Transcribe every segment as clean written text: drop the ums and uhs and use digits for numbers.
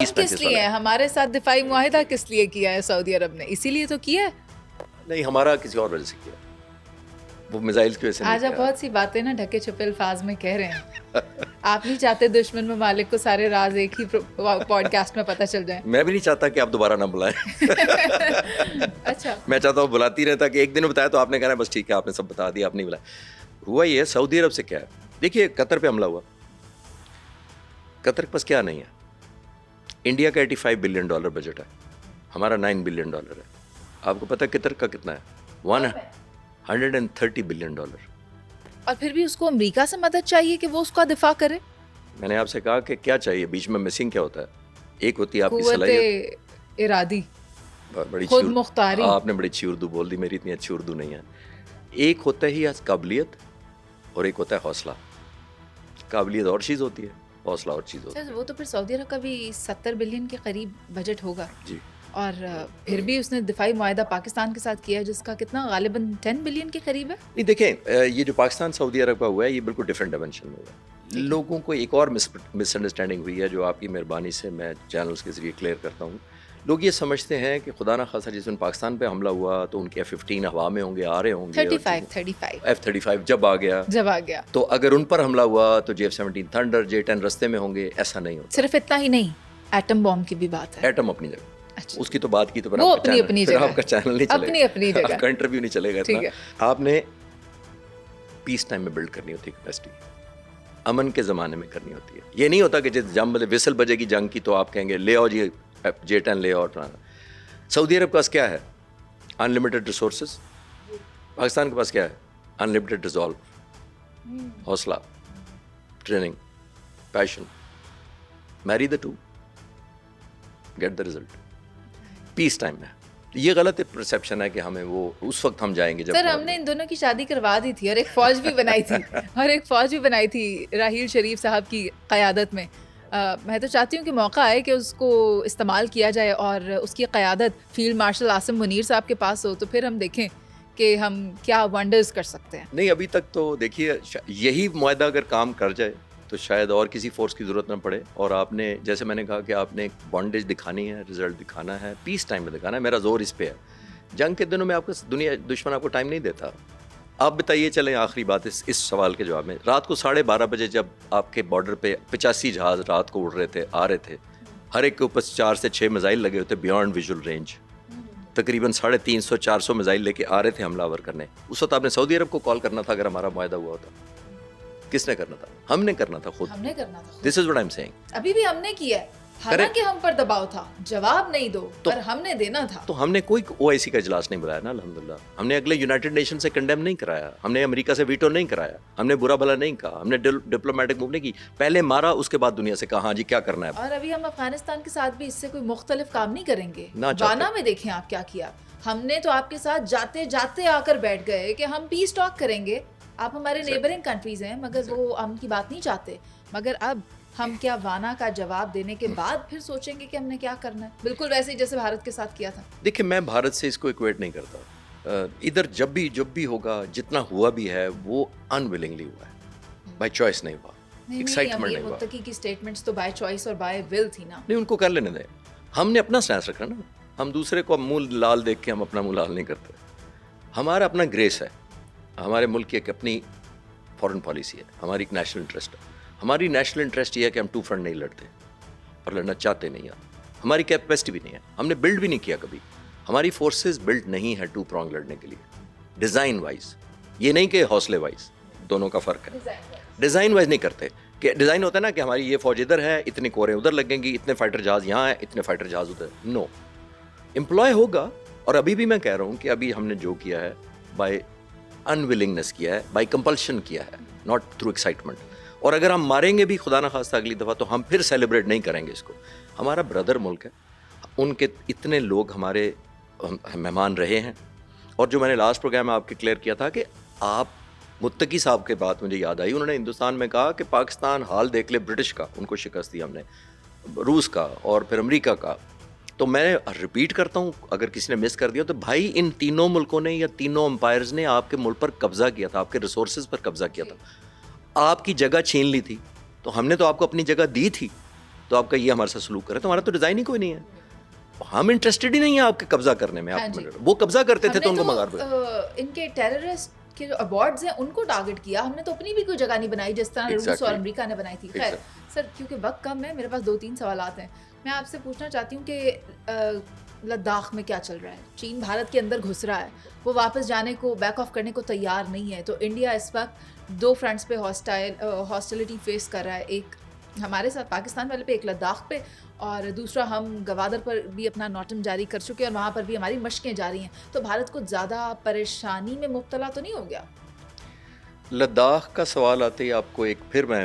کس لیے ہے ہمارے ساتھ دفاعی معاہدہ کس لیے کیا ہے سعودی عرب نے؟ اسی لیے تو کیا ہے. نہیں، ہمارا کسی اور وجہ سے کیا، وہ میزائل کی وجہ سے نہیں آج آپ کیا. بہت سی باتیں نا ڈھکے چھپے الفاظ میں کہہ رہے ہیں. آپ نہیں چاہتے دشمن ممالک کو سارے راز ایک ہی پوڈ کاسٹ میں پتہ چل جائیں؟ میں بھی نہیں چاہتا کہ آپ دوبارہ نہ بلائیں. اچھا، میں چاہتا ہوں بلاتی رہے، تاکہ ایک دن بتایا تو آپ نے کہنا بس ٹھیک ہے آپ نے سب بتا دیا، آپ نہیں بلایا. ہوا یہ سعودی عرب سے کیا ہے. دیکھیے قطر پہ حملہ ہوا، قطر کے پاس کیا نہیں ہے. انڈیا کا $85 بلین بجٹ ہے، ہمارا $9 بلین ہے. آپ کو پتہ ہے قطر کا کتنا ہے؟ $130 بلین. اور پھر بھی اس کو امریکہ سے مدد چاہیے کہ وہ اس کا دفاع کرے. میں نے آپ سے کہا کہ کیا چاہیے، بیچ میں مسنگ کیا ہوتا ہے. ایک ہوتی ہے آپ کی قوت صلاحیت، ارادی، بڑی خود مختاری. آپ نے بڑی اچھی اردو بول دی، میری اتنی اچھی اردو نہیں ہے. ایک ہوتا ہی قابلیت اور ایک ہوتا ہے حوصلہ. قابلیت اور چیز ہوتی ہے، حوصلہ اور چیز ہوتی ہے. وہ تو پھر سعودی عرب کا بھی 70 بلین کے قریب بجٹ ہوگا. جی، اور پھر بھی اس نے دفاعی معاہدہ پاکستان کے ساتھ کیا ہے جس کا کتنا غالباً 10 بلین کے قریب ہے. نہیں دیکھیں، یہ جو پاکستان سعودی عرب کا ہوا ہے یہ بالکل ڈفرینٹ ڈائمینشن میں ہوا ہے. لوگوں کو ایک اور مس انڈرسٹینڈنگ ہوئی ہے جو آپ کی مہربانی سے میں چینلز کے ذریعے کلیئر کرتا ہوں. لوگ یہ سمجھتے ہیں کہ خدا نہ خاصا جس دن پاکستان پہ حملہ ہوا تو ان کے F-15 ہوا میں ہوں گے، آ رہے ہوں گے. 35 F-35 جب آ گیا تو اگر ان پر حملہ ہوا تو F-17 تھنڈر J-10 رستے میں ہوں گے. ایسا نہیں ہوتا. صرف اتنا ہی نہیں، ایٹم بام کی بھی بات ہے. ایٹم اپنی جگہ، اس کی تو بات کی تو وہ اپنی جگہ، آپ کا چینل نہیں چلے گا، اپنی جگہ، آپ کا انٹرویو نہیں چلے گا. ٹھیک ہے. آپ نے پیس ٹائم میں بلڈ کرنی ہوتی ہے کیپیسٹی، امن کے زمانے میں کرنی ہوتی ہے. یہ نہیں ہوتا کہ جب جنگ وسل بجے گی جنگ کی تو آپ کہیں گے لے آؤ جی J-10 لے آؤ. سعودی عرب کے پاس کیا ہے؟ Unlimited resources. پاکستان کے پاس کیا ہے؟ انلمیٹڈ ریزالو، حوصلہ، training, passion. Marry the two, get the result. Peace time میں یہ غلط پرسیپشن ہے کہ ہمیں وہ اس وقت ہم جائیں گے جب. سر ہم نے ان دونوں کی شادی کروا دی تھی اور ایک فوج بھی بنائی تھی راحیل شریف صاحب کی قیادت میں. میں تو چاہتی ہوں کہ موقع آئے کہ اس کو استعمال کیا جائے اور اس کی قیادت فیلڈ مارشل عاصم منیر صاحب کے پاس ہو تو پھر ہم دیکھیں کہ ہم کیا ونڈرز کر سکتے ہیں. نہیں ابھی تک تو دیکھیے یہی معاہدہ اگر کام کر جائے تو شاید اور کسی فورس کی ضرورت نہ پڑے. اور آپ نے جیسے میں نے کہا کہ آپ نے بانڈیج دکھانی ہے، رزلٹ دکھانا ہے، پیس ٹائم میں دکھانا ہے. میرا زور اس پہ ہے. جنگ کے دنوں میں آپ کو دشمن آپ کو ٹائم نہیں دیتا. آپ بتائیے، چلیں آخری بات اس سوال کے جواب میں. رات کو 12:30 بجے جب آپ کے بارڈر پہ 85 جہاز رات کو اڑ رہے تھے، آ رہے تھے، ہر ایک کے اوپر 4 سے 6 میزائل لگے ہوتے بیانڈ ویژول رینج، تقریباً 350-400 میزائل لے کے آ رہے تھے حملہ آور کرنے. اس وقت آپ نے سعودی عرب کو کال کرنا تھا اگر ہمارا معاہدہ ہوا ہوتا. کس نے کرنا تھا؟ ہم نے کرنا تھا خود. This is what I am seeing. ابھی بھی ہم نے کیا ہے، حالانکہ ہم پر دباؤ تھا، جواب نہیں دو پر ہم نے دینا تھا. تو ہم نے کوئی OIC کا اجلاس نہیں بلایا نا الحمدللہ. ہم نے اگلے یونائٹڈ نیشن سے کنڈیم نہیں کرایا، ہم نے امریکہ سے ویٹو نہیں کرایا، ہم نے برا بھلا نہیں کہا، ہم نے ڈپلومیٹک موو نہیں کی. پہلے مارا، اس کے بعد دنیا سے کہا ہاں جی کیا کرنا ہے. اور ابھی ہم افغانستان کے ساتھ بھی اس سے کوئی مختلف کام نہیں کریں گے. وانا میں دیکھیں آپ کیا کیا. ہم نے تو آپ کے ساتھ جاتے جاتے آ کر بیٹھ گئے کہ ہم پیس ٹاک کریں گے. آپ ہمارے نیبرنگ کنٹریز ہیں مگر وہ ہم کی بات نہیں چاہتے. مگر اب ہم کیا وانا کا جواب دینے کے بعد پھر سوچیں گے کہ ہم نے کیا کرنا ہے؟ بالکل ویسے ہی جیسے بھارت کے ساتھ کیا تھا. دیکھیں میں بھارت سے اس کو ایکویٹ نہیں کرتا. ادھر جب بھی ہوگا، جتنا ہوا بھی ہے وہ انویلنگلی ہوا ہے، بائی چوائس نہیں ہوا، ایکسائٹمنٹ نہیں ہوا. متقی کی سٹیٹمنٹس تو بائی چوائس اور بائی ول تھی نا. نہیں، ان کو کر لینے دیں. ہم نے اپنا سینس رکھنا نا. ہم دوسرے کو منہ لال دیکھ کے ہم اپنا منہ لال نہیں کرتے. ہمارا اپنا گریس ہے. ہمارے ملک کی ایک اپنی فارن پالیسی ہے، ہماری ایک نیشنل انٹرسٹ ہے. ہماری نیشنل انٹرسٹ یہ ہے کہ ہم 2 فرنٹ نہیں لڑتے اور لڑنا چاہتے نہیں ہیں. ہماری کیپیسٹی بھی نہیں ہے، ہم نے بلڈ بھی نہیں کیا کبھی. ہماری فورسز بلڈ نہیں ہے 2 پرونگ لڑنے کے لیے. ڈیزائن وائز، یہ نہیں کہ حوصلے وائز، دونوں کا فرق ہے. ڈیزائن وائز نہیں کرتے کہ ڈیزائن ہوتا ہے نا کہ ہماری یہ فوج ادھر ہے، اتنی کوریں ادھر لگیں گی، اتنے فائٹر جہاز یہاں ہیں، اتنے فائٹر جہاز ادھر. نو، امپلائے ہوگا. اور ابھی بھی میں کہہ رہا ہوں کہ ابھی ہم نے جو کیا ہے بائی انولنگنس کیا ہے، بائی کمپلشن کیا ہے، ناٹ تھرو ایکسائٹمنٹ. اور اگر ہم ماریں گے بھی خدا نہ خواستہ اگلی دفعہ تو ہم پھر سیلیبریٹ نہیں کریں گے اس کو. ہمارا بردر ملک ہے، ان کے اتنے لوگ ہمارے مہمان رہے ہیں. اور جو میں نے لاسٹ پروگرام میں آپ کے کلیئر کیا تھا کہ آپ متقی صاحب کے بات مجھے یاد آئی. انہوں نے ہندوستان میں کہا کہ پاکستان حال دیکھ لے برٹش کا، ان کو شکست دی ہم نے، روس کا اور پھر امریکہ کا. تو میں ریپیٹ کرتا ہوں اگر کسی نے مس کر دیا تو بھائی ان تینوں ملکوں نے یا تینوں امپائرز نے آپ کے ملک پر قبضہ کیا تھا، آپ کے ریسورسز پر قبضہ کیا تھا، آپ کی جگہ چھین لی تھی. تو ہم نے تو آپ کو اپنی جگہ دی تھی. تو آپ کا یہ ہمارے ساتھ سلوک کرے, تو ہمارا تو ڈیزائن ہی کوئی نہیں ہے, ہم انٹرسٹڈ ہی نہیں ہیں آپ کے قبضہ کرنے میں. آپ وہ قبضہ کرتے تھے تو ان کو مغار پہ ان کے ٹیررسٹ کے جو ایوارڈز ہیں ان کو ٹارگٹ کیا, ہم نے تو اپنی بھی کوئی جگہ نہیں بنائی جس طرح روس اور امریکہ نے بنائی تھی. خیر سر, کیونکہ وقت کم ہے, میرے پاس 2-3 سوالات ہیں. میں آپ سے پوچھنا چاہتی ہوں کہ لداخ میں کیا چل رہا ہے؟ چین بھارت کے اندر گھس رہا ہے, وہ واپس جانے کو, بیک آف کرنے کو تیار نہیں ہے. تو انڈیا اس وقت 2 فرنٹس پہ ہاسٹیلٹی فیس کر رہا ہے, ایک ہمارے ساتھ پاکستان والے پہ, ایک لداخ پہ, اور دوسرا ہم گوادر پر بھی اپنا نوٹم جاری کر چکے اور وہاں پر بھی ہماری مشقیں جاری ہیں. تو بھارت کو زیادہ پریشانی میں مبتلا تو نہیں ہو گیا؟ لداخ کا سوال آتے ہی آپ کو ایک, پھر میں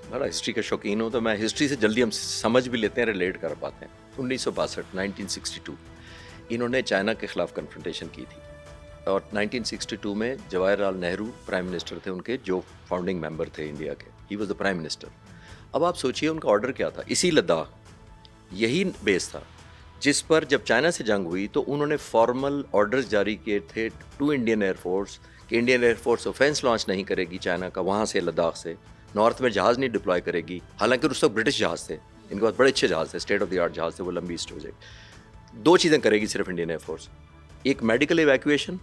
بڑا ہسٹری کا شوقین ہوں تو میں ہسٹری سے جلدی ہم سمجھ بھی لیتے ہیں, ریلیٹ کر پاتے ہیں. 1962 انہوں نے چائنا کے خلاف کنفرنٹیشن کی تھی, اور 1962 میں جواہر لال نہرو پرائم منسٹر تھے ان کے, جو فاؤنڈنگ ممبر تھے انڈیا کے, he was the prime minister. اب آپ سوچئے ان کا آرڈر کیا تھا, اسی لداخ یہی بیس تھا جس پر جب چائنا سے جنگ ہوئی تو انہوں نے فارمل آرڈرز جاری کیے تھے ٹو انڈین ایئر فورس کہ Indian air force offence launch نہیں کرے گی چائنا کا وہاں سے, لداخ سے نارتھ میں جہاز نہیں ڈپلوائے کرے گی. حالانکہ اس وقت برٹش جہاز تھے, ان کے پاس بڑے اچھے جہاز تھے, اسٹیٹ آف دی آرٹ جہاز تھے, وہ لمبی اسٹوریج. 2 چیزیں کرے گی صرف انڈین ایئر فورس, ایک میڈیکل ایویکویشن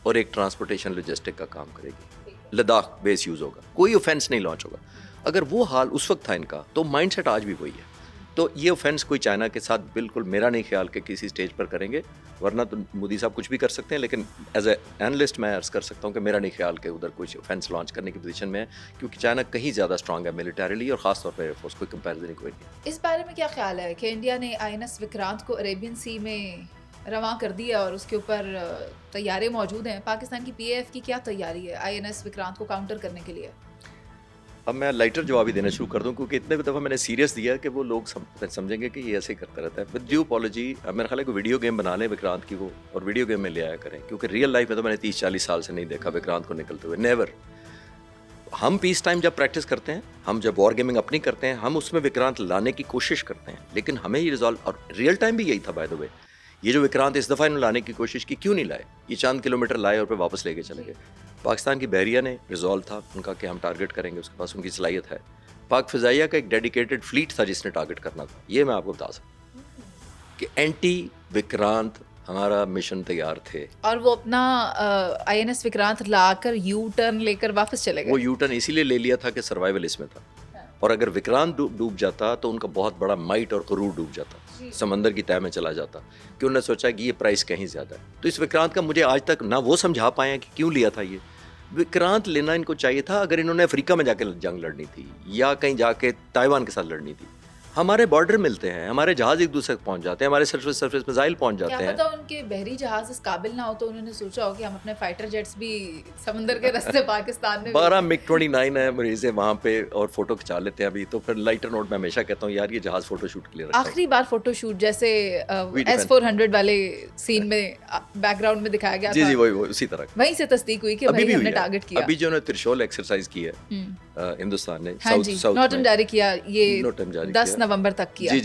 اور ایک ٹرانسپورٹیشن لاجسٹک کا کام کرے گی. لداخ بیس یوز ہوگا, کوئی اوفینس نہیں لانچ ہوگا. اگر وہ حال اس وقت تھا ان کا, تو مائنڈ سیٹ آج بھی وہی ہے. تو یہ اوفینس کوئی چائنا کے ساتھ بالکل میرا نہیں خیال کہ کسی اسٹیج پر کریں گے, ورنہ تو مودی صاحب کچھ بھی کر سکتے ہیں, لیکن ایز اے اینالسٹ میں عرض کر سکتا ہوں کہ میرا نہیں خیال کہ ادھر کچھ اوفینس لانچ کرنے کی پوزیشن میں ہے, کیونکہ چائنا کہیں زیادہ اسٹرانگ ہے ملیٹریلی, اور خاص طور پر ایئر فورس, کوئی کمپیریزن ہی کوئی نہیں. اس بارے میں کیا خیال ہے کہ انڈیا نے INS وکرانت کو عریبین سی میں رواں کر دیا اور اس کے اوپر طیارے موجود ہیں؟ پاکستان کی PAF کی کیا تیاری ہے INS وکرانت کو کاؤنٹر کرنے کے لیے؟ اب میں لائٹر جواب ہی دینا شروع کر دوں, کیونکہ اتنے دفعہ میں نے سیریس دیا کہ وہ لوگ سمجھیں گے کہ یہ ایسے ہی کرتا رہتا ہے. ود ڈیو اپالوجی, میرا خیال ہے کہ ویڈیو گیم بنا لیں وکرانت کی وہ, اور ویڈیو گیم میں لے آیا کریں, کیونکہ ریئل لائف میں تو میں نے 30-40 سال سے نہیں دیکھا وکرانت کو نکلتے ہوئے, نیور. ہم پیس ٹائم جب پریکٹس کرتے ہیں, ہم جب وار گیمنگ اپنی کرتے ہیں, ہم اس میں وکرانت لانے کی کوشش کرتے ہیں, لیکن ہمیں یہ ریزالو, اور ریئل ٹائم بھی یہی تھا بائی دا وے. یہ جو وکرانت اس دفعہ انہوں نے لانے کی کوشش کی, کیوں نہیں لائے؟ یہ چاند کلومیٹر لائے اور پھر واپس لے کے چلے گئے. پاکستان کی بحریہ نے ریزالو تھا ان کا کہ ہم ٹارگٹ کریں گے, اس کے پاس ان کی صلاحیت ہے. پاک فضائیہ کا ایک ڈیڈیکیٹڈ فلیٹ تھا جس نے ٹارگٹ کرنا تھا. یہ میں آپ کو بتا سکتا ہوں کہ اینٹی وکرانت ہمارا مشن تیار تھے, اور وہ اپنا INS وکرانت لا کر یو ٹرن لے کر واپس چلے گئے. وہ یو ٹرن اسی لیے لے لیا تھا کہ سروائیول اس میں تھا, اور اگر وکرانت ڈوب جاتا تو ان کا بہت بڑا مائٹ اور غرور ڈوب جاتا, سمندر کی تہہ میں چلا جاتا, کہ انہوں نے سوچا کہ یہ پرائس کہیں زیادہ ہے. تو اس وکرانت کا مجھے آج تک نہ وہ سمجھا پائے کہ کیوں لیا تھا. یہ وکرانت لینا ان کو چاہیے تھا اگر انہوں نے افریقہ میں جا کے جنگ لڑنی تھی, یا کہیں جا کے تائیوان کے ساتھ لڑنی تھی. ہمارے بارڈر ملتے ہیں, ہمارے جہاز ایک دوسرے تک پہنچ جاتے ہیں, ہمارے سرفیس میزائل پہنچ جاتے ہیں. کیا پتہ ان کے بحری جہاز اس قابل نہ ہو تو انہوں نے سوچا ہو کہ ہم اپنے فائٹر جیٹس بھی سمندر کے راستے پاکستان میں 12 MiG-29 ہے مریض ہے وہاں پہ, اور فوٹو کھچا لیتے ہیں ابھی. تو پھر لائٹر نوٹ میں ہمیشہ کہتا ہوں یار یہ جہاز فوٹو شوٹ کے لیے رکھا ہے. آخری بار فوٹو شوٹ جیسے S-400 والے سین میں بیک گراؤنڈ میں دکھایا گیا تھا, جی وہی اسی طرح, وہیں سے تصدیق ہوئی کہ ہم نے ٹارگٹ کیا. ابھی جو نے ترشول ایکسرسائز کی ہے ہندوستان نے, نوٹم جاری کیا, یہ 10 نومبر تک کیا. جی